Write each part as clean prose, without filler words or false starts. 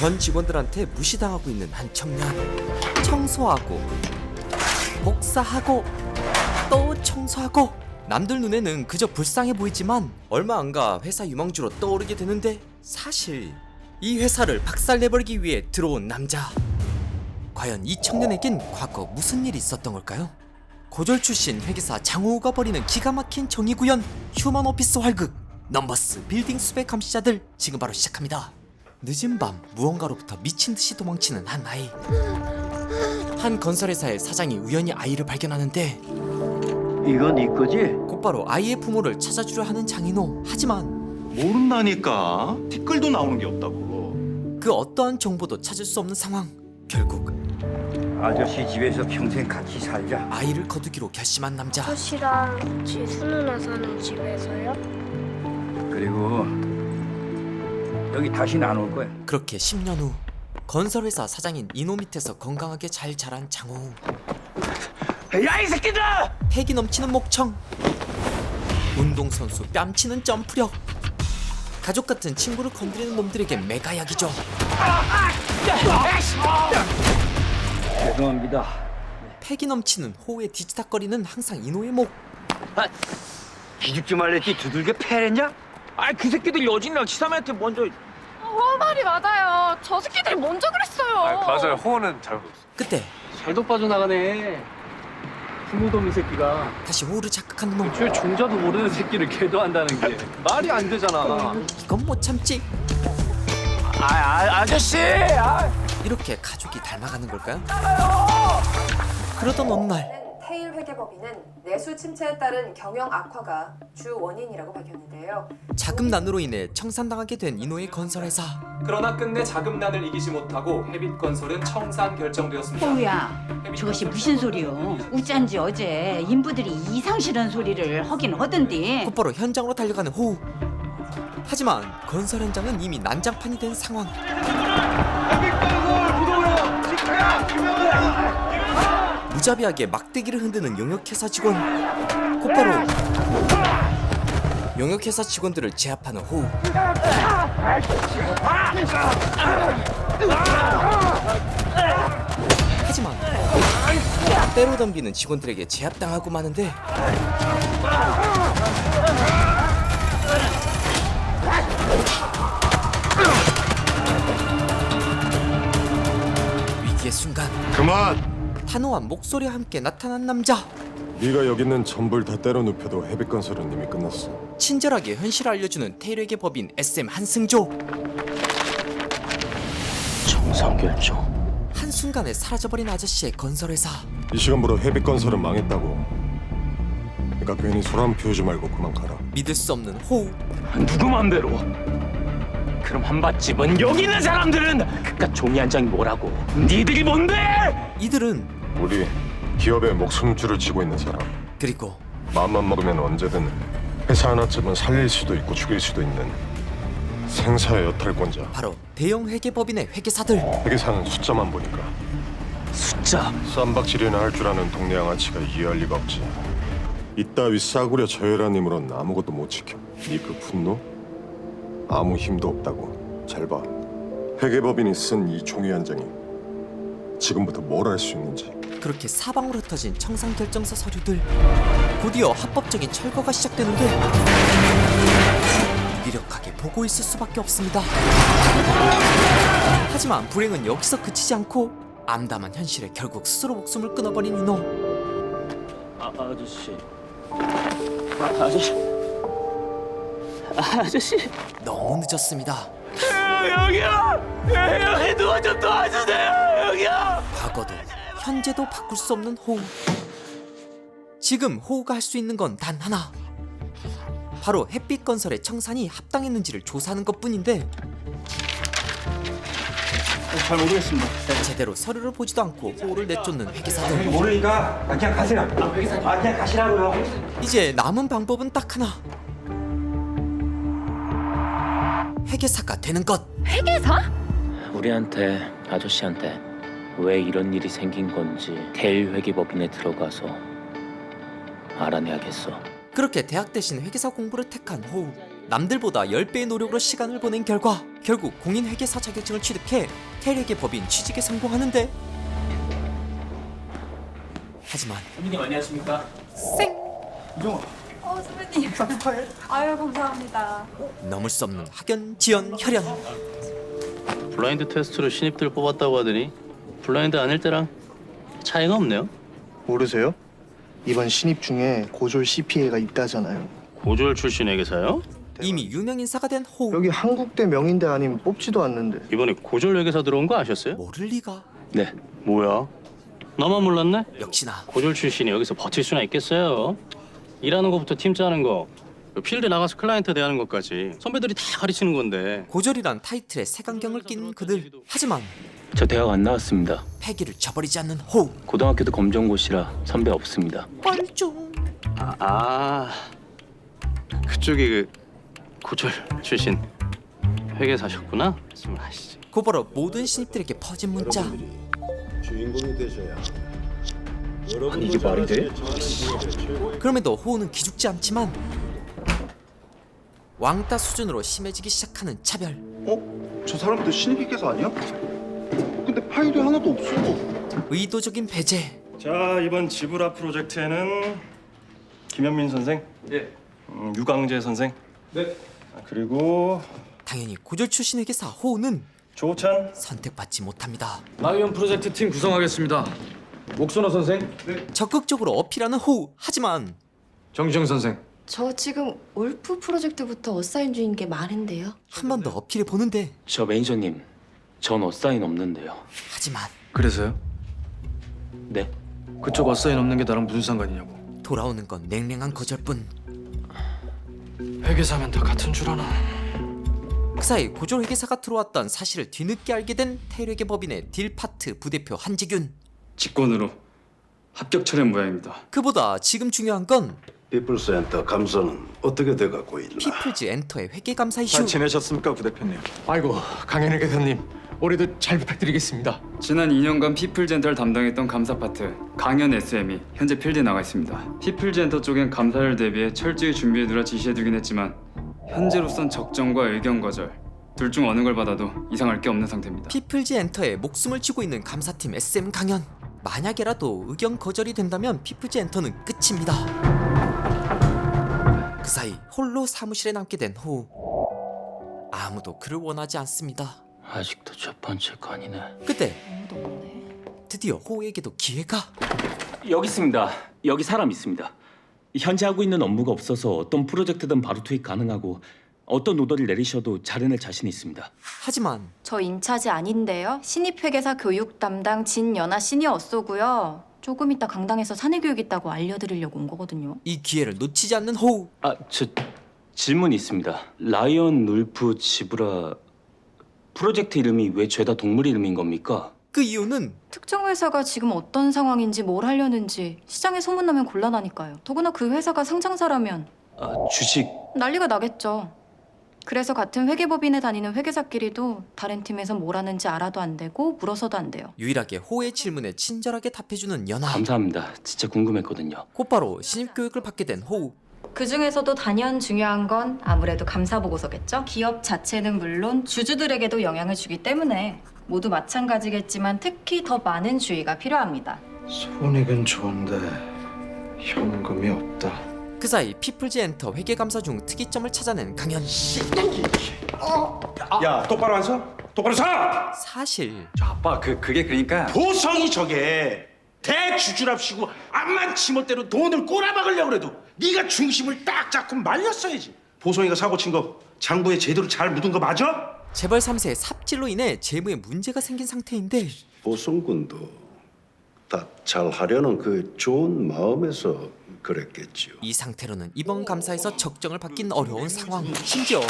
전 직원들한테 무시당하고 있는 한 청년. 청소하고 복사하고 또 청소하고. 남들 눈에는 그저 불쌍해 보이지만 얼마 안가 회사 유망주로 떠오르게 되는데, 사실 이 회사를 박살내버리기 위해 들어온 남자. 과연 이 청년에겐 과거 무슨 일이 있었던 걸까요? 고졸 출신 회계사 장호우가 벌이는 기가 막힌 정의구현 휴먼 오피스 활극 넘버스 빌딩 수백 감시자들, 지금 바로 시작합니다. 늦은 밤 무언가로부터 미친 듯이 도망치는 한 아이. 한 건설회사의 사장이 우연히 아이를 발견하는데 이건 네 거지? 곧바로 아이의 부모를 찾아주려 하는 장인호. 하지만 모른다니까. 댓글도 나오는 게 없다고. 그 어떠한 정보도 찾을 수 없는 상황. 결국 아저씨 집에서 평생 같이 살자. 아이를 거두기로 결심한 남자. 아저씨랑 지수 누나 사는 집에서요? 그리고 여기 다시는 안 올 거야. 그렇게 10년 후 건설회사 사장인 이노 밑에서 건강하게 잘 자란 장호우. 야 이 새끼들! 패기 넘치는 목청, 운동선수 뺨치는 점프력, 가족 같은 친구를 건드리는 놈들에게 메가약이죠. 죄송합니다. 패기 넘치는 호우에 뒤치닥거리는 항상 이노의 목. 기죽지 말랬지 두들겨 패랬냐? 아, 그 새끼들 여진이랑 치사매한테 먼저. 허 말이 맞아요. 저 새끼들이 먼저 그랬어요. 맞아요. 호호는 잘못. 그때 잘도 빠져나가네. 부모도 없는 새끼가. 다시 호우를 자극하는 놈. 저 종자도 모르는 새끼를 개도한다는 게 말이 안 되잖아. 이건 못 참지. 아저씨! 이렇게 가족이 닮아가는 걸까요? 그러던 어느 날 테일 회계법인은 내수 침체에 따른 경영 악화가 주 원인이라고 밝혔는데요. 자금난으로 인해 청산당하게 된 이노의 건설회사. 그러나 끝내 자금난을 이기지 못하고 헤빗건설은 청산 결정되었습니다. 호우야, 저것이 무슨 소리요? 우짠지 어제 인부들이 이상 싫은 소리를 하긴 하던데. 곧바로 현장으로 달려가는 호우. 하지만 건설 현장은 이미 난장판이 된 상황. 무자비하게 막대기를 흔드는 용역회사 직원. 곧바로 용역회사 직원들을 제압하는 호우. 하지만 때로 덤비는 직원들에게 제압당하고 마는데, 위기의 순간 그만. 단호한 목소리와 함께 나타난 남자. 네가 여기 있는 전부를 다 때려 눕혀도 헤빗건설은 이미 끝났어. 친절하게 현실을 알려주는 테일에게 법인 SM 한승조. 정상결정. 한순간에 사라져버린 아저씨의 건설회사. 이 시간부로 헤빗건설은 망했다고. 그러니까 괜히 소란 피우지 말고 그만 가라. 믿을 수 없는 호우. 누구 맘대로? 그럼 한밭집은 여기 있는 사람들은 그깟 종이 한 장이 뭐라고? 니들이 뭔데? 이들은 우리 기업의 목숨줄을 쥐고 있는 사람. 그리고 마음만 먹으면 언제든 회사 하나쯤은 살릴 수도 있고 죽일 수도 있는 생사의 여탈권자. 바로 대형 회계법인의 회계사들. 회계사는 숫자만 보니까 숫자. 쌈박질이나 할 줄 아는 동네 양아치가 이해할 리가 없지. 이따위 싸구려 저열한 힘으로는 아무것도 못 지켜. 네 그 분노? 아무 힘도 없다고. 잘 봐. 회계법인이 쓴 이 종이 한 장이 지금부터 뭘 할 수 있는지. 그렇게 사방으로 흩어진 청산결정서 서류들. 곧이어 합법적인 철거가 시작되는데 무기력하게 보고 있을 수밖에 없습니다. 하지만 불행은 여기서 그치지 않고 암담한 현실에 결국 스스로 목숨을 끊어버린 이노. 아저씨. 아저씨. 너무 늦었습니다. 여기요. 여기 누가 좀 도와주세요. 여기요. 과거도 현재도 바꿀 수 없는 호우. 지금 호우가 할 수 있는 건 단 하나. 바로 햇빛건설의 청산이 합당했는지를 조사하는 것뿐인데, 잘 모르겠습니다. 제대로 서류를 보지도 않고 호우를 내쫓는 회계사들. 모르니까 그냥 가시라. 그냥 가시라고요. 이제 남은 방법은 딱 하나. 회계사가 되는 것. 회계사? 우리한테, 아저씨한테 왜 이런 일이 생긴 건지 테일 회계법인에 들어가서 알아내야겠어. 그렇게 대학 대신 회계사 공부를 택한 호우. 남들보다 10배의 노력으로 시간을 보낸 결과 결국 공인회계사 자격증을 취득해 태력의 법인 취직에 성공하는데 하지만 선배님 안녕하십니까? 선배님. 아유, 감사합니다. 넘을 수 없는 학연, 지연, 혈연. 블라인드 테스트로 신입들 뽑았다고 하더니 블라인드 아닐 때랑 차이가 없네요. 모르세요? 이번 신입 중에 고졸 CPA가 있다잖아요. 고졸 출신 회계사요? 이미 유명 인사가 된 호우. 여기 한국대 명인대 아니면 뽑지도 않는데. 이번에 고졸 회계사 들어온 거 아셨어요? 모를 리가. 네. 뭐야? 나만 몰랐네? 역시나 고졸 출신이 여기서 버틸 수나 있겠어요? 일하는 거부터 팀 짜는 거, 필드 나가서 클라이언트 대하는 것까지 선배들이 다 가르치는 건데. 고졸이란 타이틀에 색안경을 낀 그들. 하지만 저 대학 안 나왔습니다. 패기를 저버리지 않는 호우. 고등학교도 검정고시라 선배 없습니다. 뻘쭘. 그쪽이 그 고졸 출신 회계사셨구나? 말씀하시지. 곧바로 모든 신입들에게 퍼진 문자. 주인공이 되셔야 아니 이게 말이 돼? 그럼에도 호우는 기죽지 않지만 왕따 수준으로 심해지기 시작하는 차별. 저 사람들 신입회계사 아니야? 근데 파일이 하나도 없어. 의도적인 배제. 자, 이번 지브라 프로젝트에는 김현민 선생, 유광재 선생, 그리고 당연히 고졸 출신 회계사 호우는 조찬. 선택받지 못합니다. 라이언 프로젝트 팀 구성하겠습니다. 옥선호 선생, 적극적으로 어필하는 호우. 하지만 정지영 선생. 저 지금 울프 프로젝트부터 어사인 중인 게 많은데요. 한 번 더 어필해 보는데 저 매니저님, 전 어사인 없는데요. 하지만 그래서요? 네? 그쪽 어사인 없는 게 나랑 무슨 상관이냐고. 돌아오는 건 냉랭한 거절뿐. 회계사면 다 같은 줄 아나. 그 사이 고졸 회계사가 들어왔던 사실을 뒤늦게 알게 된 태력의 법인의 딜파트 부대표 한지균. 직권으로 합격 처리한 모양입니다. 그보다 지금 중요한 건 피플센터 감사는 어떻게 돼가고 있나? 피플즈 엔터의 회계감사 이슈. 지내셨습니까, 부대표님? 아이고, 강현일 회장님. 올해도 잘 부탁드리겠습니다. 지난 2년간 피플젠터를 담당했던 감사 파트 강연 SM이 현재 필드에 나가 있습니다. 피플젠터 쪽엔 감사를 대비해 철저히 준비해두라 지시해두긴 했지만 현재로선 적정과 의견 거절 둘 중 어느 걸 받아도 이상할 게 없는 상태입니다. 피플즈 엔터에 목숨을 쥐고 있는 감사팀 SM 강연. 만약에라도 의견 거절이 된다면 피플즈 엔터는 끝입니다. 그 사이 홀로 사무실에 남게 된 호우. 아무도 그를 원하지 않습니다. 아직도 첫 번째 건이네. 그때 드디어 호우에게도 기회가. 여기 있습니다. 여기 사람 있습니다. 현재 하고 있는 업무가 없어서 어떤 프로젝트든 바로 투입 가능하고 어떤 오더를 내리셔도 잘해낼 자신이 있습니다. 하지만 저 인차지 아닌데요. 신입회계사 교육 담당 진연아 시니어 어쏘고요. 조금 이따 강당에서 사내 교육 있다고 알려드리려고 온 거거든요. 이 기회를 놓치지 않는 호우. 저 질문이 있습니다. 라이언, 울프, 지브라 프로젝트 이름이 왜 죄다 동물 이름인 겁니까? 그 이유는 특정 회사가 지금 어떤 상황인지 뭘 하려는지 시장에 소문나면 곤란하니까요. 더구나 그 회사가 상장사라면 주식. 난리가 나겠죠. 그래서 같은 회계법인에 다니는 회계사끼리도 다른 팀에서 뭘 하는지 알아도 안 되고 물어서도 안 돼요. 유일하게 호우의 질문에 친절하게 답해주는 연아. 감사합니다. 진짜 궁금했거든요. 곧바로 신입교육을 받게 된 호우. 그 중에서도 단연 중요한 건 아무래도 감사 보고서겠죠. 기업 자체는 물론 주주들에게도 영향을 주기 때문에 모두 마찬가지겠지만 특히 더 많은 주의가 필요합니다. 손익은 좋은데 현금이 없다. 그 사이 피플즈 엔터 회계감사 중 특이점을 찾아낸 강연. 야 똑바로 안 서? 똑바로 서! 사실 아빠, 그게 그러니까 보성이 저게 대주주랍시고 암만 지멋대로 돈을 꼬라박으려고 그래도 네가 중심을 딱 잡고 말렸어야지. 보성이가 사고 친 거 장부에 제대로 잘 묻은 거 맞아? 재벌 3세의 삽질로 인해 재무에 문제가 생긴 상태인데 보성군도 다 잘하려는 그 좋은 마음에서 그랬겠지요. 이 상태로는 이번 감사에서 적정을 받긴 어려운 상황. 심지어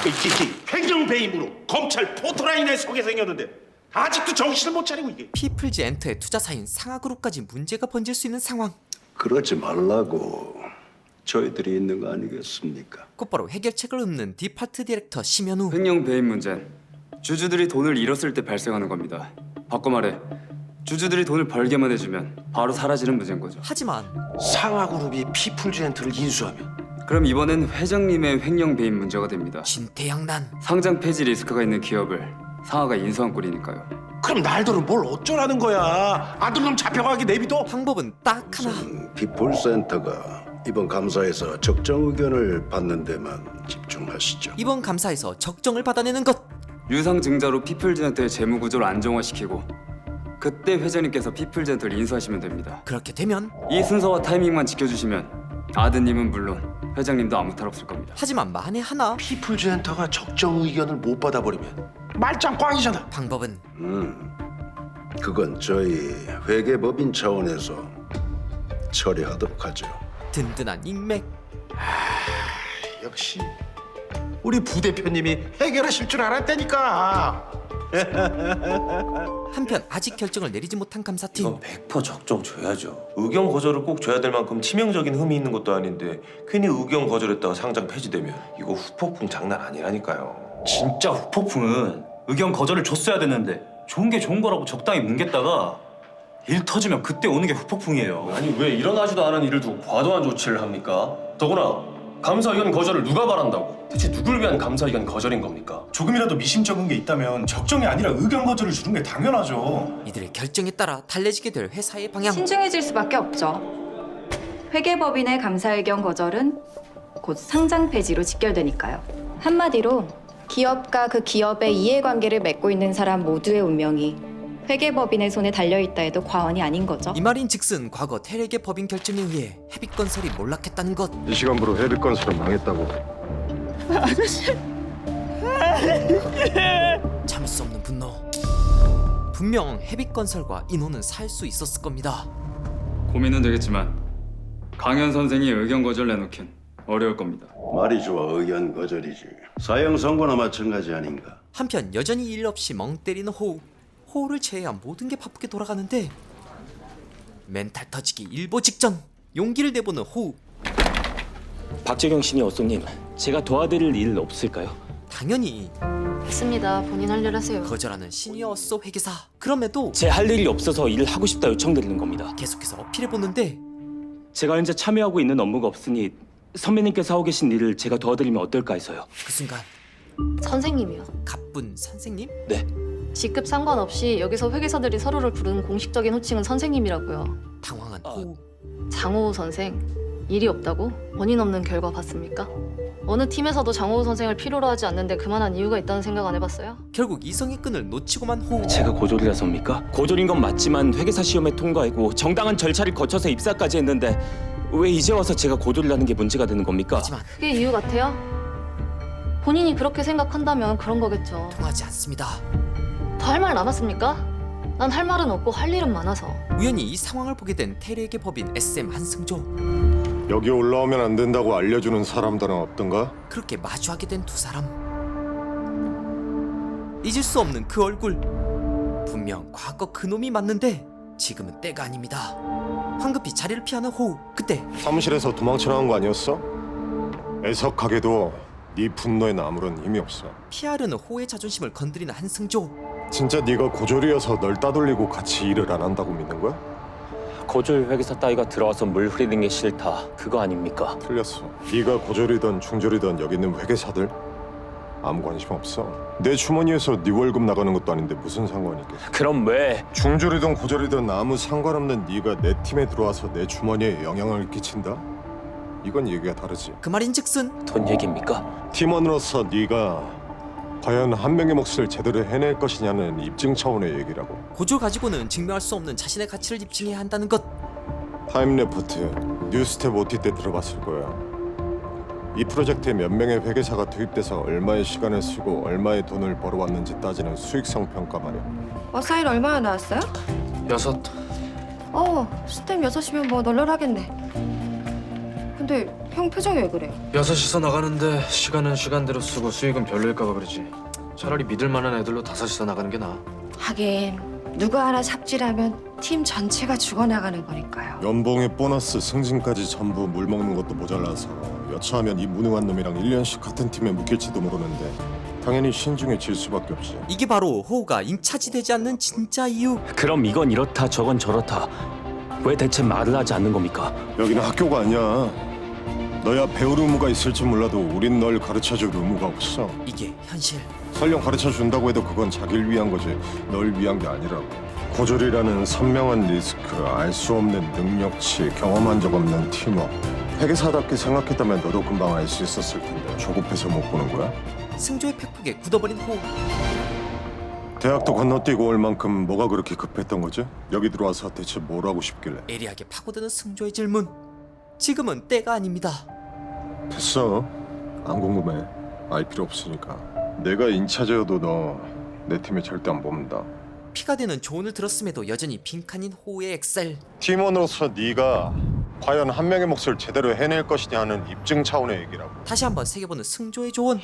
행정배임으로 검찰 포토라인에 서게 생겼는데 아직도 정신을 못 차리고 이게. 피플즈 엔터의 투자사인 상하그룹까지 문제가 번질 수 있는 상황. 그러지 말라고 저희들이 있는 거 아니겠습니까? 곧바로 해결책을 읊는 디파트 디렉터 심현우. 횡령 배임 문제는 주주들이 돈을 잃었을 때 발생하는 겁니다. 바꿔 말해 주주들이 돈을 벌게만 해주면 바로 사라지는 문제인 거죠. 하지만 상하그룹이 피플젠트를 인수하면 그럼 이번엔 회장님의 횡령 배임 문제가 됩니다. 진퇴양난. 상장 폐지 리스크가 있는 기업을 상하가 인수한 꼴이니까요. 그럼 날들은 뭘 어쩌라는 거야? 아들놈 잡혀가게 내비둬? 방법은 딱 하나. 피플센터가 이번 감사에서 적정 의견을 받는 데만 집중하시죠. 이번 감사에서 적정을 받아내는 것. 유상증자로 피플젠터의 재무 구조를 안정화시키고 그때 회장님께서 피플젠터를 인수하시면 됩니다. 그렇게 되면 이 순서와 타이밍만 지켜주시면 아드님은 물론 회장님도 아무 탈 없을 겁니다. 하지만 만에 하나 피플젠터가 적정 의견을 못 받아버리면 말짱 꽝이잖아. 방법은 그건 저희 회계법인 차원에서 처리하도록 하죠. 든든한 인맥. 역시 우리 부대표님이 해결하실 줄 알았다니까. 한편 아직 결정을 내리지 못한 감사팀. 이건 100% 적정 줘야죠. 의견 거절을 꼭 줘야 될 만큼 치명적인 흠이 있는 것도 아닌데 괜히 의견 거절했다가 상장 폐지되면 이거 후폭풍 장난 아니라니까요. 진짜 후폭풍은 의견 거절을 줬어야 됐는데 좋은 게 좋은 거라고 적당히 뭉갰다가 일 터지면 그때 오는 게 후폭풍이에요. 아니 왜 일어나지도 않은 일을 두고 과도한 조치를 합니까? 더구나 감사 의견 거절을 누가 바란다고? 대체 누굴 위한 감사 의견 거절인 겁니까? 조금이라도 미심쩍은 게 있다면 적정이 아니라 의견 거절을 주는 게 당연하죠. 이들의 결정에 따라 달라지게 될 회사의 방향. 신중해질 수밖에 없죠. 회계법인의 감사 의견 거절은 곧 상장 폐지로 직결되니까요. 한마디로 기업과 그 기업의 이해관계를 맺고 있는 사람 모두의 운명이 회계법인의 손에 달려있다 해도 과언이 아닌 거죠. 이 말인즉슨 과거 태력의 법인 결정에 의해 헤빗건설이 몰락했다는 것. 이 시간부로 헤빗건설은 망했다고. 참을 수 없는 분노. 분명 헤빗건설과 인호는 살 수 있었을 겁니다. 고민은 되겠지만 강현 선생이 의견 거절 내놓긴 어려울 겁니다. 말이 좋아 의견 거절이지. 사형 선고나 마찬가지 아닌가. 한편 여전히 일 없이 멍 때리는 호우. 호우를 제외한 모든 게 바쁘게 돌아가는데 멘탈 터지기 일보 직전. 용기를 내보는 호우. 박재경 시니어 어쏘님, 제가 도와드릴 일 없을까요? 당연히 있습니다. 본인 할 일 하세요. 거절하는 시니어 어쏘 회계사. 그럼에도 제 할 일이 없어서 일을 하고 싶다 요청드리는 겁니다. 계속해서 어필해보는데 제가 현재 참여하고 있는 업무가 없으니 선배님께서 하고 계신 일을 제가 도와드리면 어떨까 해서요. 그 순간 선생님이요. 가쁜 선생님? 네. 직급 상관없이 여기서 회계사들이 서로를 부르는 공식적인 호칭은 선생님이라고요. 당황한 호우. 장호우 선생, 일이 없다고? 원인 없는 결과 봤습니까? 어느 팀에서도 장호우 선생을 필요로 하지 않는데 그만한 이유가 있다는 생각 안 해봤어요? 결국 이성의 끈을 놓치고만 호우. 제가 고졸이라서입니까? 고졸인 건 맞지만 회계사 시험에 통과하고 정당한 절차를 거쳐서 입사까지 했는데 왜 이제 와서 제가 고졸이라는 게 문제가 되는 겁니까? 하지만 그게 이유 같아요? 본인이 그렇게 생각한다면 그런 거겠죠. 통하지 않습니다. 더 할 말 남았습니까? 난 할 말은 없고 할 일은 많아서. 우연히 이 상황을 보게 된 태력의 법인 SM 한승조. 여기 올라오면 안 된다고 알려주는 사람들은 없던가? 그렇게 마주하게 된 두 사람. 잊을 수 없는 그 얼굴. 분명 과거 그놈이 맞는데 지금은 때가 아닙니다. 황급히 자리를 피하는 호우. 그때 사무실에서 도망쳐 나온 거 아니었어? 애석하게도 네 분노에는 아무런 힘이 없어. 피하려는 호우의 자존심을 건드리는 한승조. 진짜 네가 고졸이어서 널 따돌리고 같이 일을 안 한다고 믿는 거야? 고졸 회계사 따위가 들어와서 물 흐리는 게 싫다, 그거 아닙니까? 틀렸어. 네가 고졸이든 중졸이든 여기 있는 회계사들 아무 관심 없어. 내 주머니에서 네 월급 나가는 것도 아닌데 무슨 상관이 있겠어. 그럼 왜? 중졸이든 고졸이든 아무 상관없는 네가 내 팀에 들어와서 내 주머니에 영향을 끼친다? 이건 얘기가 다르지. 그 말인즉슨 돈 얘기입니까? 팀원으로서 네가 과연 한 명의 몫을 제대로 해낼 것이냐는 입증 차원의 얘기라고. 고졸 가지고는 증명할 수 없는 자신의 가치를 입증해야 한다는 것. 타임레포트 뉴스텝 OT 때 들어봤을 거야. 이 프로젝트에 몇 명의 회계사가 투입돼서 얼마의 시간을 쓰고 얼마의 돈을 벌어왔는지 따지는 수익성 평가 말이야. 어사일 얼마나 나왔어요? 6. 스텝 6이면 뭐 널널하겠네. 근데 형 표정이 왜 그래요? 6이서 나가는데 시간은 시간대로 쓰고 수익은 별로일까 봐 그러지. 차라리 믿을 만한 애들로 5이서 나가는 게 나아. 하긴 누구 하나 삽질하면 팀 전체가 죽어나가는 거니까요. 연봉에 보너스, 승진까지 전부 물먹는 것도 모자라서 여차하면 이 무능한 놈이랑 1년씩 같은 팀에 묶일지도 모르는데 당연히 신중해질 수밖에 없지. 이게 바로 호우가 인차지되지 않는 진짜 이유. 그럼 이건 이렇다 저건 저렇다 왜 대체 말을 하지 않는 겁니까? 여기는 학교가 아니야. 너야 배울 의무가 있을지 몰라도 우린 널 가르쳐줄 의무가 없어. 이게 현실. 설령 가르쳐준다고 해도 그건 자기를 위한 거지 널 위한 게 아니라고. 고졸이라는 선명한 리스크, 알 수 없는 능력치, 경험한 적 없는 팀워크. 회계사답게 생각했다면 너도 금방 알 수 있었을 텐데 조급해서 못 보는 거야? 승조의 팩폭에 굳어버린 호우. 대학도 건너뛰고 올 만큼 뭐가 그렇게 급했던 거지? 여기 들어와서 대체 뭘 하고 싶길래? 예리하게 파고드는 승조의 질문. 지금은 때가 아닙니다. 됐어. 안 궁금해. 알 필요 없으니까. 내가 인차제여도 너 내 팀에 절대 안 뽑는다. 피가 되는 조언을 들었음에도 여전히 빈칸인 호우의 엑셀. 팀원으로서 네가 과연 한 명의 몫을 제대로 해낼 것이냐 하는 입증 차원의 얘기라고. 다시 한번 새겨보는 승조의 조언.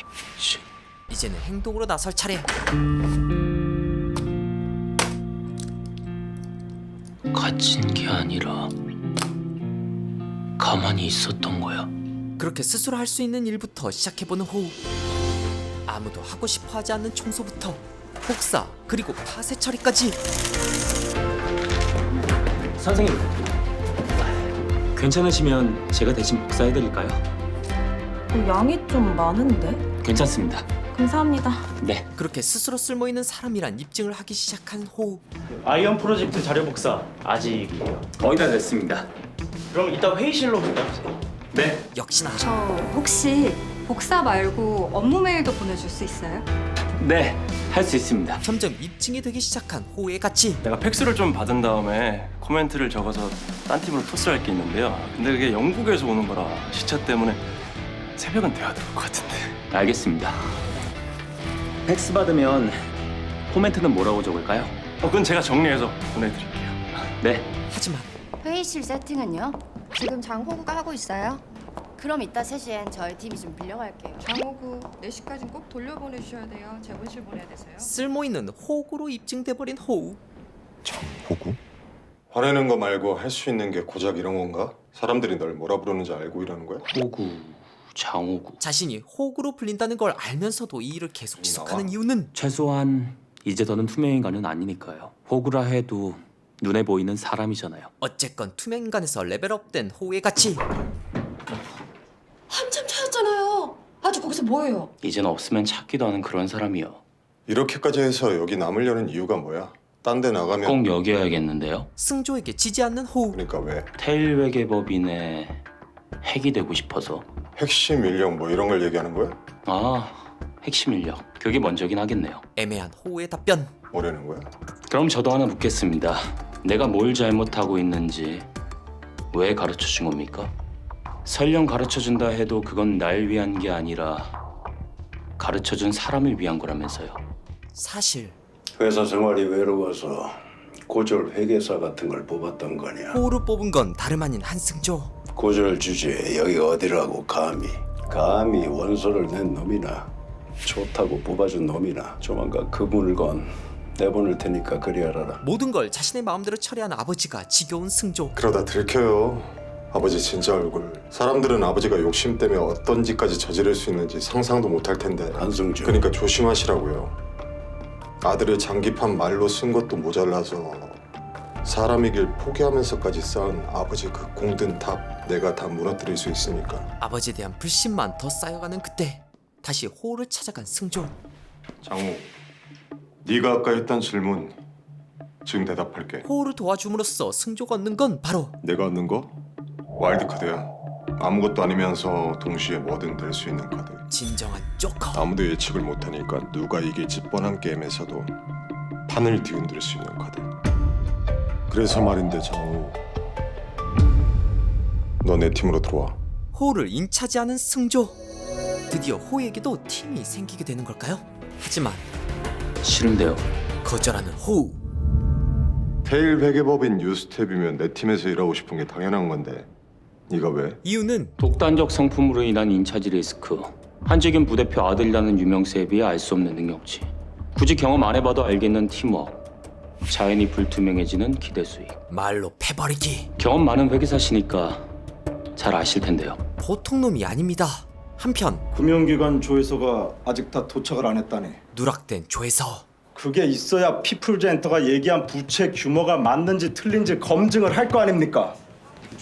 이제는 행동으로 나설 차례. 갇힌 게 아니라 가만히 있었던 거야. 그렇게 스스로 할 수 있는 일부터 시작해보는 호우. 아무도 하고 싶어하지 않는 청소부터 복사 그리고 파쇄 처리까지. 선생님, 괜찮으시면 제가 대신 복사해드릴까요? 양이 좀 많은데? 괜찮습니다. 감사합니다. 네. 그렇게 스스로 쓸모있는 사람이란 입증을 하기 시작한 호우. 아이언 프로젝트 자료 복사 아직이에요. 거의 다 됐습니다. 그럼 이따 회의실로 부탁주세요. 네. 역시나. 저 혹시 복사 말고 업무 메일도 보내줄 수 있어요? 네, 할 수 있습니다. 점점 입증이 되기 시작한 호우의 가치. 내가 팩스를 좀 받은 다음에 코멘트를 적어서 딴 팀으로 토스할 게 있는데요. 근데 그게 영국에서 오는 거라 시차 때문에 새벽은 돼야 될 것 같은데. 알겠습니다. 팩스 받으면 코멘트는 뭐라고 적을까요? 그건 제가 정리해서 보내드릴게요. 네. 하지만 회의실 세팅은요? 지금 장호구가 하고 있어요. 그럼 이따 3시엔 저희 팀이 좀 빌려갈게요. 장호구 4시까지는 꼭 돌려보내주셔야 돼요. 재본실 보내야 돼서요. 쓸모있는 호구로 입증돼버린 호우. 호구? 화내는 거 말고 할 수 있는 게 고작 이런 건가? 사람들이 널 뭐라 부르는지 알고 이러는 거야? 호구, 장호구. 자신이 호구로 불린다는 걸 알면서도 이 일을 계속 지속하는 이유는 최소한 이제 더는 투명인간은 아니니까요. 호구라 해도 눈에 보이는 사람이잖아요. 어쨌건 투명인간에서 레벨업된 호우의 가치. 한참 찾았잖아요. 아주 거기서 뭐해요? 이젠 없으면 찾기도 하는 그런 사람이요. 이렇게까지 해서 여기 남으려는 이유가 뭐야? 딴 데 나가면 꼭 여기야겠는데요. 승조에게 지지 않는 호우. 그러니까 왜? 테일 회계법인의 핵이 되고 싶어서. 핵심 인력 뭐 이런 걸 얘기하는 거야? 아, 핵심 인력. 그게 먼저긴 하겠네요. 애매한 호우의 답변. 뭐라는 거야? 그럼 저도 하나 묻겠습니다. 내가 뭘 잘못하고 있는지 왜 가르쳐준 겁니까? 설령 가르쳐준다 해도 그건 날 위한 게 아니라 가르쳐준 사람을 위한 거라면서요. 사실 회사 생활이 외로워서 고졸 회계사 같은 걸 뽑았던 거냐? 호우를 뽑은 건 다름 아닌 한승조. 고졸 주제에 여기 어디라고 감히 원서를 낸 놈이나 좋다고 뽑아준 놈이나 조만간 그 물건 내보낼 테니까 그리 알아라. 모든 걸 자신의 마음대로 처리한 아버지가 지겨운 승조. 그러다 들켜요. 아버지 진짜 얼굴. 사람들은 아버지가 욕심 때문에 어떤 짓까지 저지를 수 있는지 상상도 못할 텐데. 한승주. 그러니까 조심하시라고요. 아들을 장기판 말로 쓴 것도 모자라서 사람이길 포기하면서까지 쌓은 아버지 그 공든 탑 내가 다 무너뜨릴 수 있으니까. 아버지에 대한 불신만 더 쌓여가는 그때 다시 호우를 찾아간 승조. 장모, 네가 아까 했던 질문 지금 대답할게. 호우를 도와줌으로써 승조가 얻는 건 바로 내가 얻는 거? 와일드카드야. 아무것도 아니면서 동시에 뭐든 될 수 있는 카드. 진정한 조커. 아무도 예측을 못하니까 누가 이길지 뻔한 게임에서도 판을 뒤흔들 수 있는 카드. 그래서 말인데 장우, 너 내 팀으로 들어와. 호우를 인차지하는 승조. 드디어 호우에게도 팀이 생기게 되는 걸까요? 하지만 싫은데요. 거절하는 호우. 테일 회계법인 뉴스텝이면 내 팀에서 일하고 싶은 게 당연한 건데 네가 왜? 이유는 독단적 상품으로 인한 인차지 리스크, 한직인 부대표 아들이라는 유명세에 비해 알 수 없는 능력치, 굳이 경험 안 해봐도 알겠는 팀워크, 자연히 불투명해지는 기대 수익. 말로 패버리기. 경험 많은 회계사시니까 잘 아실 텐데요. 보통 놈이 아닙니다. 한편 금융기관 조회서가 아직 다 도착을 안 했다네. 누락된 조회서. 그게 있어야 피플젠터가 얘기한 부채 규모가 맞는지 틀린지 검증을 할 거 아닙니까?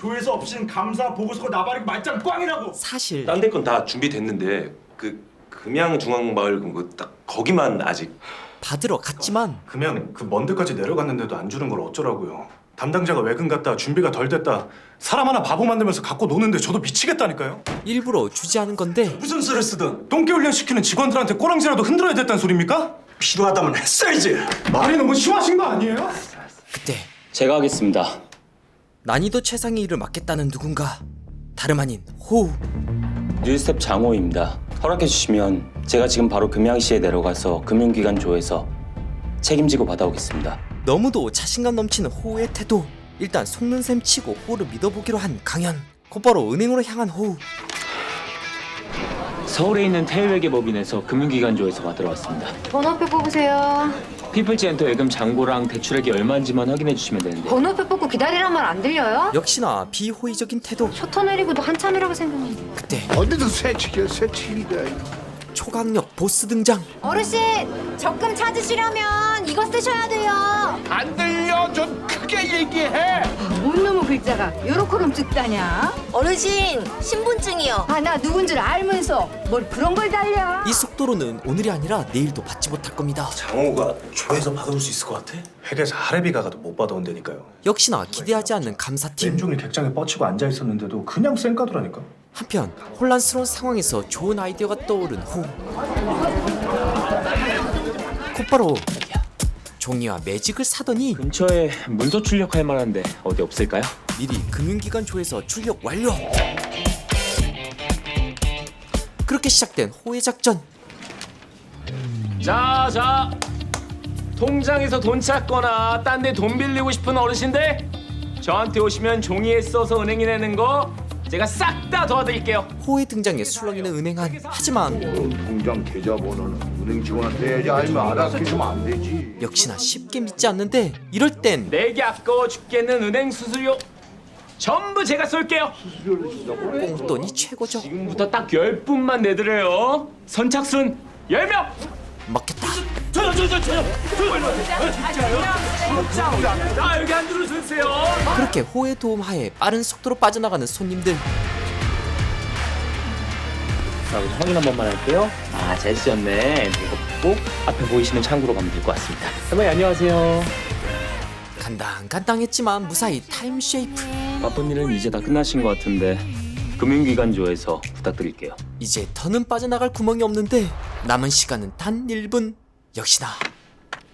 조회서 없이는 감사 보고서가 나발이고 말짱 꽝이라고. 사실 딴 데 건 다 준비됐는데 그 금양중앙마을 딱 거기만 아직. 받으러 갔지만 그냥 그 먼 데까지 내려갔는데도 안 주는 걸 어쩌라고요. 담당자가 외근 갔다 준비가 덜 됐다. 사람 하나 바보 만들면서 갖고 노는데 저도 미치겠다니까요. 일부러 주지 않은 건데 무슨 수를 쓰든 똥개 훈련 시키는 직원들한테 꼬랑지라도 흔들어야 됐다는 소리입니까? 필요하다면 했어야지. 말이 너무 심하신 거 아니에요? 그때 제가 하겠습니다. 난이도 최상의 일을 맡겠다는 누군가 다름 아닌 호우. 뉴스텝 장호입니다. 허락해 주시면 제가 지금 바로 금양시에 내려가서 금융기관 조에서 책임지고 받아오겠습니다. 너무도 자신감 넘치는 호우의 태도. 일단 속는 셈 치고 호우를 믿어보기로 한 강현. 곧바로 은행으로 향한 호우. 서울에 있는 태일회계법인에서 금융기관 조에서 받으러 왔습니다. 번호표 뽑으세요. 피플젠터 예금 잔고랑 대출액이 얼마인지만 확인해 주시면 되는데. 번호표 뽑고 기다리란 말 안 들려요? 역시나 비호의적인 태도. 셔터 내리고도 한참이라고 생각했는데. 그때 어디도 새치기야 새치기다. 초강력 보스 등장. 어르신, 적금 찾으시려면 이거 쓰셔야 돼요. 안 들려. 좀 크게 얘기해. 뭔 놈의 글자가 요렇게럼 찍다냐? 어르신, 신분증이요. 아, 나 누군 줄 알면서 뭘 그런 걸 달려? 이 속도로는 오늘이 아니라 내일도 받지 못할 겁니다. 장호가 조에서 받아올 수 있을 것 같아? 회계사 할애비 가가도 못 받아온다니까요. 역시나 기대하지 않는 감사팀. 왼종일 객장에 뻗치고 앉아 있었는데도 그냥 쌩까더라니까. 한편 혼란스러운 상황에서 좋은 아이디어가 떠오른 호우. 곧바로 종이와 매직을 사더니 근처에 문서 출력할 만한데 어디 없을까요? 미리 금융기관 조에서 출력 완료. 그렇게 시작된 호의 작전. 자, 통장에서 돈 찾거나 딴 데 돈 빌리고 싶은 어르신들 저한테 오시면 종이에 써서 은행에 내는 거 제가 싹 다 도와드릴게요. 호의 등장에 술렁이는 은행안. 하지만 통장 계좌번호는 은행 직원한테 해야지. 아니면 알아서 해주면 안 되지. 역시나 쉽게 믿지 않는데 이럴 땐 내게 아까워 죽겠는 은행 수수료 전부 제가 쏠게요. 꽁돈이 최고죠. 지금부터 딱 10분만 내드려요. 선착순 10명. 먹겠다. 저요. 자, 여기 안 들어주세요. 그렇게 호의 도움하에 빠른 속도로 빠져나가는 손님들. 자, 우리 확인 한 번만 할게요. 아, 잘 쓰셨네. 이거 꼭 앞에 보이시는 창구로 가면 될 것 같습니다. 선배님 안녕하세요. 간당간당했지만 무사히 타임 쉐이프. 바쁜 일은 이제 다 끝나신 것 같은데 금융기관 조에서 부탁드릴게요. 이제 더는 빠져나갈 구멍이 없는데 남은 시간은 단 1분. 역시나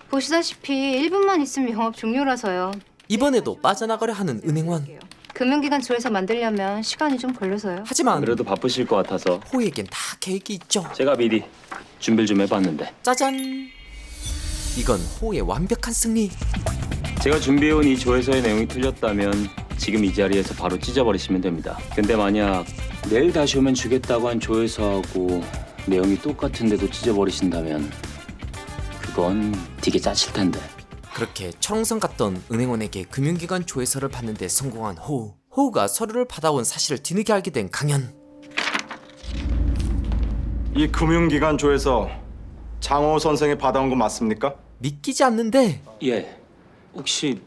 보시다시피 1분만 있으면 영업 종료라서요. 이번에도 빠져나가려 하는 은행원. 금융기관 조에서 만들려면 시간이 좀 걸려서요. 하지만 그래도 바쁘실 것 같아서 호에겐 다 계획이 있죠. 제가 미리 준비를 좀 해봤는데. 짜잔. 이건 호의 완벽한 승리. 제가 준비해온 이 조회서의 내용이 틀렸다면 지금 이 자리에서 바로 찢어버리시면 됩니다. 근데 만약 내일 다시 오면 주겠다고 한 조회서하고 내용이 똑같은데도 찢어버리신다면 그건 되게 짜칠 텐데. 그렇게 철옹성 갔던 은행원에게 금융기관 조회서를 받는 데 성공한 호우. 호우가 서류를 받아온 사실을 뒤늦게 알게 된 강현. 이 금융기관 조에서 장호 선생이 받아온 거 맞습니까? 믿기지 않는데. 예. 혹시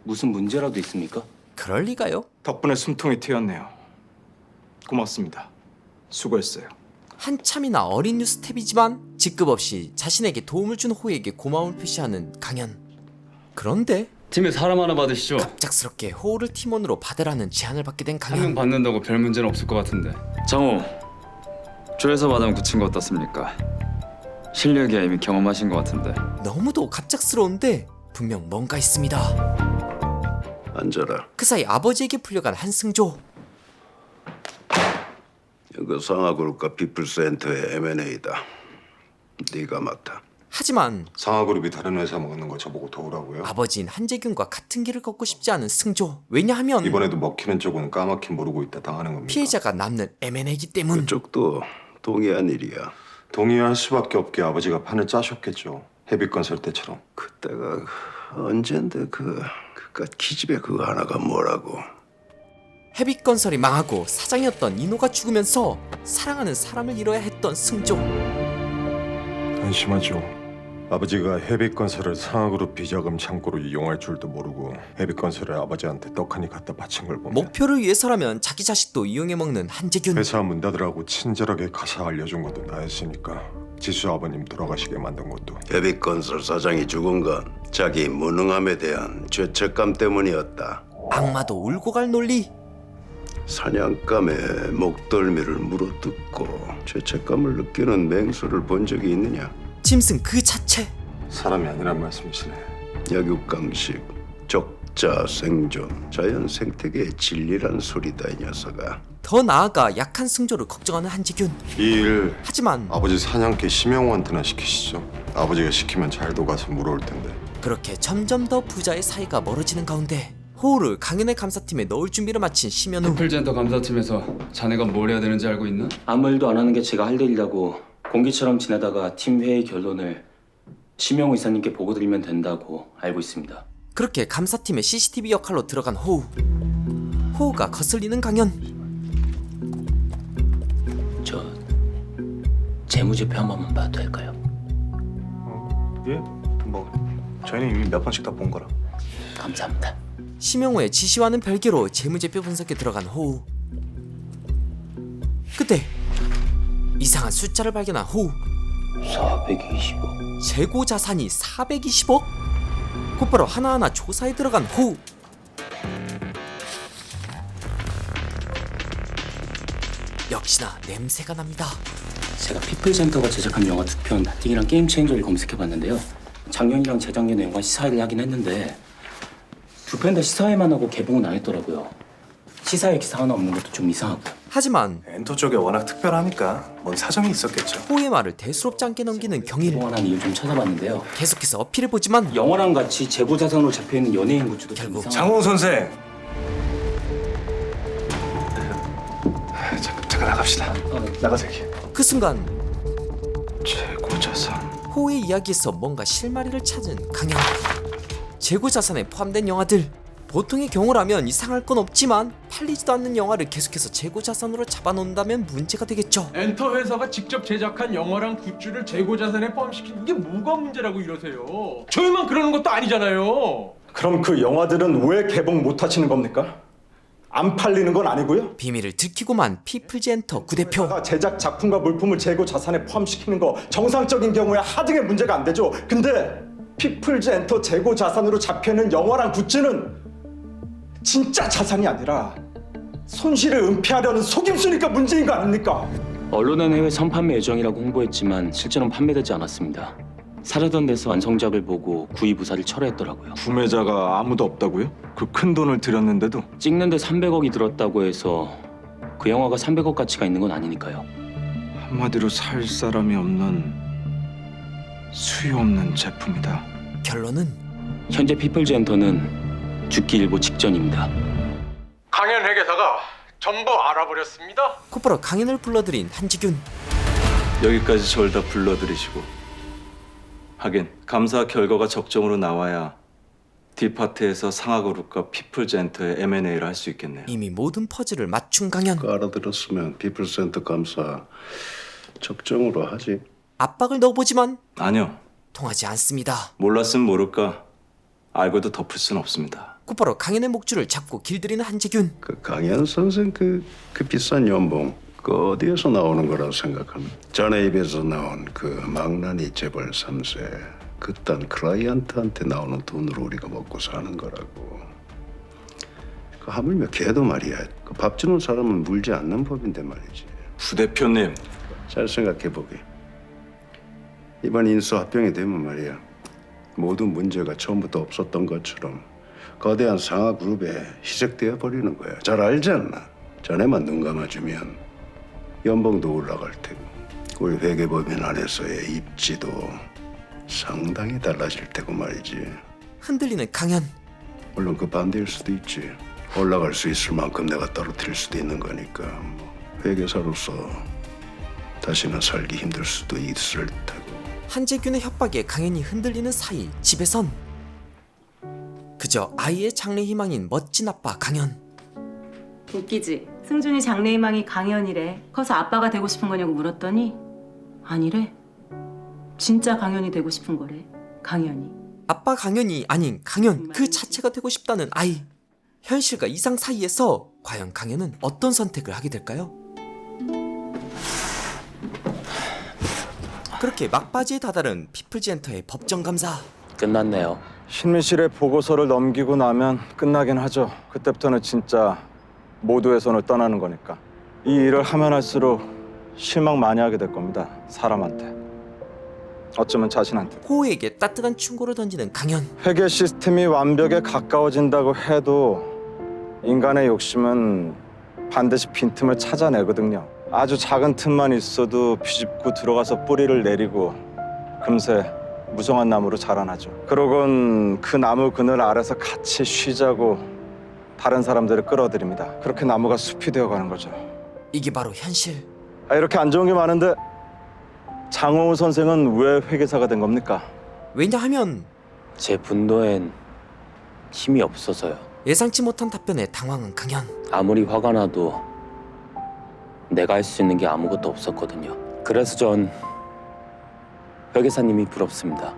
무슨 문제라도 있습니까? 그럴 리가요? 덕분에 숨통이 트였네요. 고맙습니다. 수고했어요. 한참이나 어린 뉴스텝이지만 직급 없이 자신에게 도움을 준 호에게 고마움을 표시하는 강현. 그런데 팀에 사람 하나 받으시죠. 갑작스럽게 호우를 팀원으로 받으라는 제안을 받게 된 한 명 강현. 받는다고 별 문제는 없을 것 같은데. 장호, 조회서 받으면 굳힌 거 어떻습니까? 실력이야 이미 경험하신 것 같은데. 너무도 갑작스러운데 분명 뭔가 있습니다. 앉아라. 그 사이 아버지에게 풀려간 한승조. 이거 상하그룹과 피플센터의 M&A다. 네가 맡아. 하지만 상하그룹이 다른 회사 먹는 거 저보고 도우라고요? 아버지인 한재균과 같은 길을 걷고 싶지 않은 승조. 왜냐하면 이번에도 먹히는 쪽은 까맣게 모르고 있다 당하는 겁니다. 피해자가 남는 M&A이기 때문. 그쪽도 동의한 일이야. 동의할 수밖에 없게 아버지가 판을 짜셨겠죠. 헤비건설 때처럼. 그때가 언젠데 그깟 기집애 그거 하나가 뭐라고. 헤비건설이 망하고 사장이었던 이노가 죽으면서 사랑하는 사람을 잃어야 했던 승조. 한심하죠. 아버지가 해빛건설을 상하그룹 비자금 창고로 이용할 줄도 모르고 해빛건설을 아버지한테 떡하니 갖다 바친 걸 보면 목표를 위해서라면 자기 자식도 이용해 먹는 한재균. 회사 문 닫으라고 친절하게 가사 알려준 것도 나였으니까 지수 아버님 돌아가시게 만든 것도 해빛건설 사장이 죽은 건 자기 무능함에 대한 죄책감 때문이었다. 악마도 울고 갈 논리. 사냥감에 목덜미를 물어뜯고 죄책감을 느끼는 맹수를 본 적이 있느냐? 짐승 그 자체. 사람이 아니란 말씀이시네. 약육강식, 적자 생존, 자연 생태계의 진리란 소리다 이 녀석아. 더 나아가 약한 승조를 걱정하는 한재균. 이 일 하지만 아버지 사냥개 심영호한테나 시키시죠. 아버지가 시키면 잘도 가서 물어올 텐데. 그렇게 점점 더 부자의 사이가 멀어지는 가운데 호우를 강연의 감사팀에 넣을 준비를 마친 심현우. 피플젠터 감사팀에서 자네가 뭘 해야 되는지 알고 있나? 아무 일도 안 하는 게 제가 할 일이라고 공기처럼 지내다가 팀 회의 결론을 심영호 이사님께 보고 드리면 된다고 알고 있습니다. 그렇게 감사팀의 CCTV 역할로 들어간 호우. 호우가 거슬리는 강연. 저 재무제표 한 번만 봐도 될까요? 예? 뭐 저희는 이미 몇 번씩 다 본 거라. 감사합니다. 심영호의 지시와는 별개로 재무제표 분석에 들어간 호우. 그때 이상한 숫자를 발견한 호우. 420억. 재고 자산이 420억? 곧바로 하나하나 조사에 들어간 호우. 역시나 냄새가 납니다. 제가 피플센터가 제작한 영화 2편 띵이랑 게임 체인저를 검색해봤는데요. 작년이랑 재작년에 영화 시사회를 하긴 했는데 2편 다 시사회만 하고 개봉은 안 했더라고요. 시사회 기사 하나 없는 것도 좀 이상하고요. 하지만 엔터 쪽에 워낙 특별하니까 뭔 사정이 있었겠죠. 호우의 말을 대수롭지 않게 넘기는 경일. 개봉한 이유 좀 찾아봤는데요. 계속해서 어필해보지만 영화랑 같이 재고자산으로 잡혀있는 연예인 굿즈도 결국 좀 장홍 선생. 잠깐 나갑시다. 나가세요. 그 순간 재고자산. 호우의 이야기에서 뭔가 실마리를 찾은 강현. 재고자산에 포함된 영화들. 보통의 경우라면 이상할 건 없지만 팔리지도 않는 영화를 계속해서 재고자산으로 잡아놓는다면 문제가 되겠죠. 엔터 회사가 직접 제작한 영화랑 굿즈를 재고자산에 포함시키는 게 뭐가 문제라고 이러세요? 저희만 그러는 것도 아니잖아요. 그럼 그 영화들은 왜 개봉 못 하시는 겁니까? 안 팔리는 건 아니고요? 비밀을 들키고만 피플즈 엔터 구대표. 제작 작품과 물품을 재고 자산에 포함시키는 거 정상적인 경우에 하등의 문제가 안 되죠. 근데 피플즈 엔터 재고 자산으로 잡혀있는 영화랑 굿즈는 진짜 자산이 아니라 손실을 은폐하려는 속임수니까 문제인 거 아닙니까? 언론은 해외 선판매 예정이라고 홍보했지만 실제로는 판매되지 않았습니다. 사려던 데서 완성작을 보고 구입의사를 철회했더라고요. 구매자가 아무도 없다고요? 그 큰 돈을 들였는데도? 찍는데 300억이 들었다고 해서 그 영화가 300억 가치가 있는 건 아니니까요. 한마디로 살 사람이 없는 수요 없는 제품이다. 결론은 현재 피플즈 엔터는 죽기 일보 직전입니다. 강연 회계사가 전부 알아버렸습니다. 곧바로 강연을 불러들인 한지균. 여기까지 저를 다 불러들이시고 하긴 감사 결과가 적정으로 나와야 딜파트에서 상하그룹과 피플젠터의 M&A를 할 수 있겠네요. 이미 모든 퍼즐을 맞춘 강연. 알아들었으면 피플센터 감사 적정으로 하지. 압박을 넣어보지만 아니요. 통하지 않습니다. 몰랐으면 모를까 알고도 덮을 순 없습니다. 곧바로 강연의 목줄을 잡고 길들이는 한재균. 그 강현 선생 그 비싼 연봉 그 어디에서 나오는 거라고 생각하면 자네 입에서 나온 그 망나니 재벌 3세 그딴 클라이언트한테 나오는 돈으로 우리가 먹고 사는 거라고. 그 하물며 걔도 말이야. 그 밥 주는 사람은 물지 않는 법인데 말이지. 부대표님. 잘 생각해보게. 이번 인수 합병이 되면 말이야. 모든 문제가 처음부터 없었던 것처럼 거대한 상하그룹에 희석되어 버리는 거야. 잘 알지 않나? 자네만 눈 감아주면 연봉도 올라갈 테고 우리 회계법인 안에서의 입지도 상당히 달라질 테고 말이지. 흔들리는 강연. 물론 그 반대일 수도 있지. 올라갈 수 있을 만큼 내가 떨어뜨릴 수도 있는 거니까 회계사로서 다시는 살기 힘들 수도 있을 테고. 한재균의 협박에 강연이 흔들리는 사이 집에선 그저 아이의 장래 희망인 멋진 아빠 강연. 웃기지? 승준이 장래희망이 강연이래. 커서 아빠가 되고 싶은 거냐고 물었더니 아니래. 진짜 강연이 되고 싶은 거래. 강연이. 아빠 강연이 아닌 강연 그 자체가 되고 싶다는 아이. 현실과 이상 사이에서 과연 강연은 어떤 선택을 하게 될까요? 그렇게 막바지에 다다른 피플즈엔터의 법정 감사. 끝났네요. 신민실의 보고서를 넘기고 나면 끝나긴 하죠. 그때부터는 진짜 모두의 손을 떠나는 거니까. 이 일을 하면 할수록 실망 많이 하게 될 겁니다. 사람한테. 어쩌면 자신한테. 호우에게 따뜻한 충고를 던지는 강연. 회계 시스템이 완벽에 가까워진다고 해도 인간의 욕심은 반드시 빈틈을 찾아내거든요. 아주 작은 틈만 있어도 비집고 들어가서 뿌리를 내리고 금세 무성한 나무로 자라나죠. 그러곤 그 나무 그늘 아래서 같이 쉬자고 다른 사람들을 끌어들입니다. 그렇게 나무가 숲이 되어가는 거죠. 이게 바로 현실. 이렇게 안 좋은 게 많은데 장호우 선생은 왜 회계사가 된 겁니까? 왜냐하면 제 분노엔 힘이 없어서요. 예상치 못한 답변에 당황한 강연. 아무리 화가 나도 내가 할 수 있는 게 아무것도 없었거든요. 그래서 전 회계사님이 부럽습니다.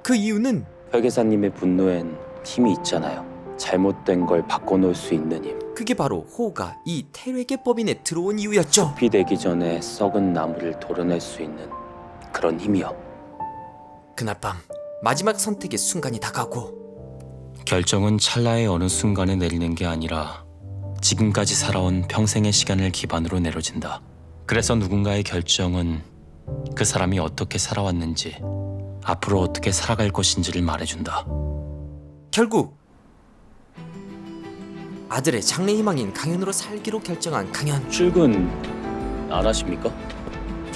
그 이유는 회계사님의 분노엔 힘이 있잖아요. 잘못된 걸 바꿔놓을 수 있는 힘. 그게 바로 호우가 이 태회계법인에 들어온 이유였죠. 숲이 되기 전에 썩은 나무를 도려낼 수 있는 그런 힘이요. 그날 밤 마지막 선택의 순간이 다가오고 결정은 찰나의 어느 순간에 내리는 게 아니라 지금까지 살아온 평생의 시간을 기반으로 내려진다. 그래서 누군가의 결정은 그 사람이 어떻게 살아왔는지, 앞으로 어떻게 살아갈 것인지를 말해준다. 결국 아들의 장래 희망인 강연으로 살기로 결정한 강연. 출근 안 하십니까?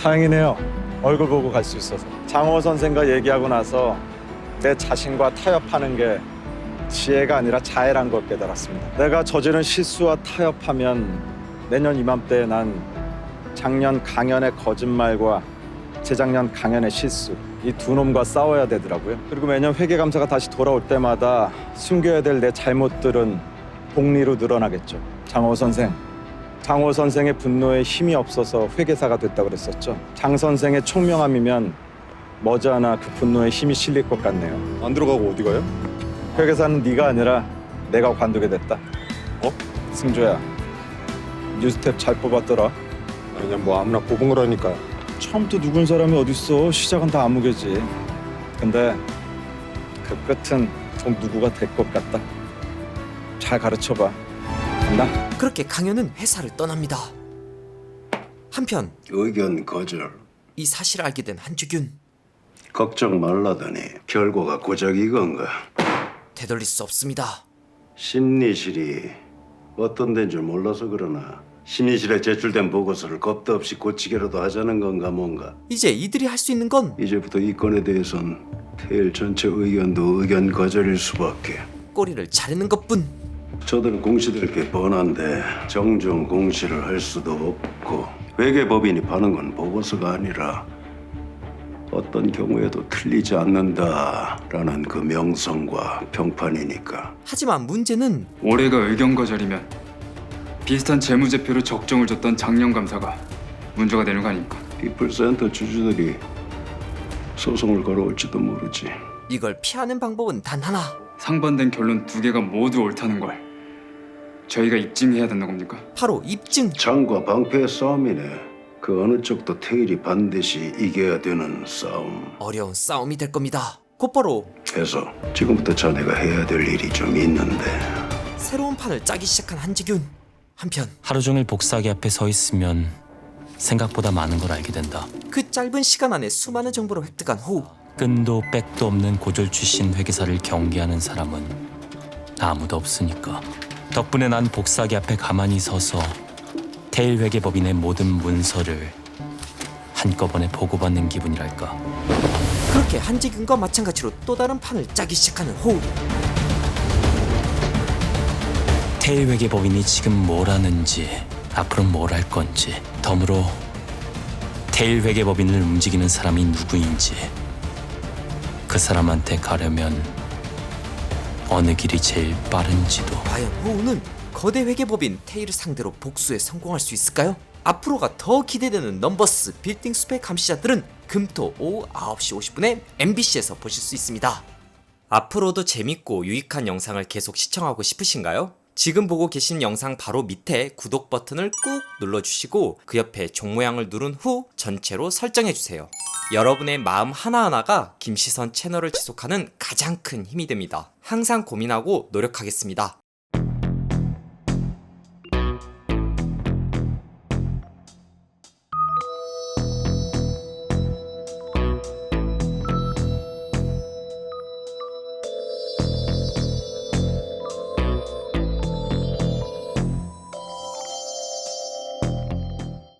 다행이네요. 얼굴 보고 갈 수 있어서. 장호 선생과 얘기하고 나서 내 자신과 타협하는 게 지혜가 아니라 자해란 걸 깨달았습니다. 내가 저지른 실수와 타협하면 내년 이맘때에 난 작년 강연의 거짓말과 재작년 강연의 실수, 이 두 놈과 싸워야 되더라고요. 그리고 매년 회계감사가 다시 돌아올 때마다 숨겨야 될 내 잘못들은 복리로 늘어나겠죠. 장호 선생의 분노에 힘이 없어서 회계사가 됐다고 그랬었죠. 장 선생의 총명함이면 머지않아 그 분노에 힘이 실릴 것 같네요. 안 들어가고 어디 가요? 회계사는 네가 아니라 내가 관두게 됐다. 승조야, 뉴스텝 잘 뽑았더라. 그냥 뭐 아무나 뽑은 거라니까. 처음부터 누군 사람이 어딨어. 시작은 다 아무개지. 근데 그 끝은 좀 누구가 될 것 같다. 잘 가르쳐봐. 간다. 그렇게 강연은 회사를 떠납니다. 한편 의견 거절. 이 사실을 알게 된 한주균. 걱정 말라더니 결과가 고작 이건가. 되돌릴 수 없습니다. 심리실이 어떤 데인 줄 몰라서 그러나 심리실에 제출된 보고서를 겁도 없이 고치기라도 하자는 건가 뭔가. 이제 이들이 할 수 있는 건 이제부터 이 건에 대해선 태일 전체 의견도 의견 거절일 수밖에. 꼬리를 자르는 것뿐. 저들은 공시될 게 뻔한데 정정 공시를 할 수도 없고 회계법인이 파는 건 보고서가 아니라 어떤 경우에도 틀리지 않는다라는 그 명성과 평판이니까. 하지만 문제는 올해가 의견 거절이면 비슷한 재무제표로 적정을 줬던 작년 감사가 문제가 되는 거 아닙니까? 피플센터 주주들이 소송을 걸어올지도 모르지. 이걸 피하는 방법은 단 하나. 상반된 결론 두 개가 모두 옳다는 걸 저희가 입증해야 된다는 겁니까? 바로 입증. 장과 방패의 싸움이네. 그 어느 쪽도 태일이 반드시 이겨야 되는 싸움. 어려운 싸움이 될 겁니다. 곧바로 그래서 지금부터 자네가 해야 될 일이 좀 있는데. 새로운 판을 짜기 시작한 한지균. 한편 하루 종일 복사기 앞에 서 있으면 생각보다 많은 걸 알게 된다. 그 짧은 시간 안에 수많은 정보를 획득한 호우. 끈도 백도 없는 고졸 출신 회계사를 경계하는 사람은 아무도 없으니까. 덕분에 난 복사기 앞에 가만히 서서 태일 회계법인의 모든 문서를 한꺼번에 보고받는 기분이랄까. 그렇게 한지균과 마찬가지로 또 다른 판을 짜기 시작하는 호우. 태일 회계법인이 지금 뭘 하는지, 앞으로 뭘 할 건지, 덤으로 태일 회계법인을 움직이는 사람이 누구인지, 그 사람한테 가려면 어느 길이 제일 빠른지도. 과연 호우는 거대 회계법인 태일을 상대로 복수에 성공할 수 있을까요? 앞으로가 더 기대되는 넘버스 빌딩 숲의 감시자들은 금토 오후 9시 50분에 MBC에서 보실 수 있습니다. 앞으로도 재밌고 유익한 영상을 계속 시청하고 싶으신가요? 지금 보고 계신 영상 바로 밑에 구독 버튼을 꾹 눌러주시고 그 옆에 종 모양을 누른 후 전체로 설정해주세요. 여러분의 마음 하나하나가 김시선 채널을 지속하는 가장 큰 힘이 됩니다. 항상 고민하고 노력하겠습니다.